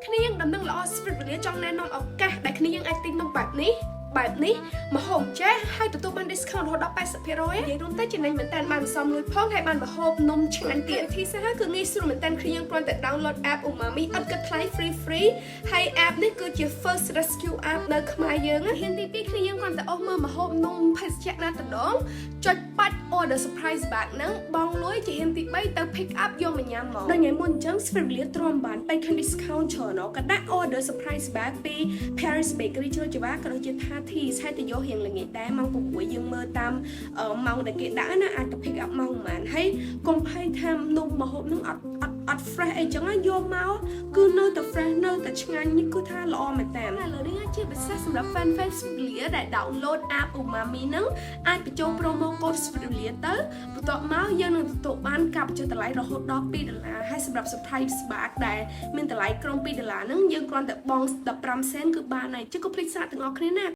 គ្នាយើងដំណឹងល្អស្វិតវេលាចង់ណែនាំឱកាសដែលគ្នាយើងអាចទិញនំបែបនេះមកហូបចេះហើយទទួលបាន discount រហូតដល់ 80% និយាយរួមទៅចំណេញមែនតើបានសំលុយផងហើយបានហូបនំឆ្ងាញ់ទៀតវិធីសាស្ត្រគឺងាយស្រួលមែនតើគ្នាយើងគ្រាន់តែ download app Umami អត់គិតថ្លៃ free ហើយ app នេះគឺជា first rescue app នៅខ្មែរយើងហ៊ានទី2គ្នាយើងគ្រាន់តែអស់មើលមកហូបនំភេសជ្ជៈណាដងចុចបាច់ order surprise bag ហ្នឹងបងលុយជាហ៊ានទី3ទៅ pick up យកមកញ៉ាំមកដូចថ្ងៃមុនអញ្ចឹងស្វិតវេលាទ្រាំបានបេក្ខ discount ច្រើនក៏ដាក់ order surprise bag ពី Paris Bakery ជ្រោយច្បាស់ក៏ដូចជាថាទីឆៃទៅយករៀងល្ងាចដែរម៉ោង6យើងមើលតាមម៉ោងដែលគេដាក់ណាអាចទៅ pick up ម៉ោងប៉ុន្មានហើយកុំភ័យថានំម្ហូបនឹងអត់ fresh អីចឹងយកមកគឺនៅតែ fresh នៅតែឆ្ងាញ់នេះគឺថាល្អមែនតើឥឡូវនេះជាពិសេសសម្រាប់ fan page ស្វីលាដែល download app Umami ហ្នឹងអាចបញ្ចូល promo code ស្វីលាទៅបន្ទាប់មកយើងនឹងទទួលបានការបញ្ចុះតម្លៃរហូតដល់$2ហើយសម្រាប់ surprise bag ដែលមានតម្លៃក្រោម$2ហ្នឹងយើងគ្រាន់តែបង់15 សេនគឺបានហើយជិះកុំភ្លេចសាកទាំងអស់គ្នាណា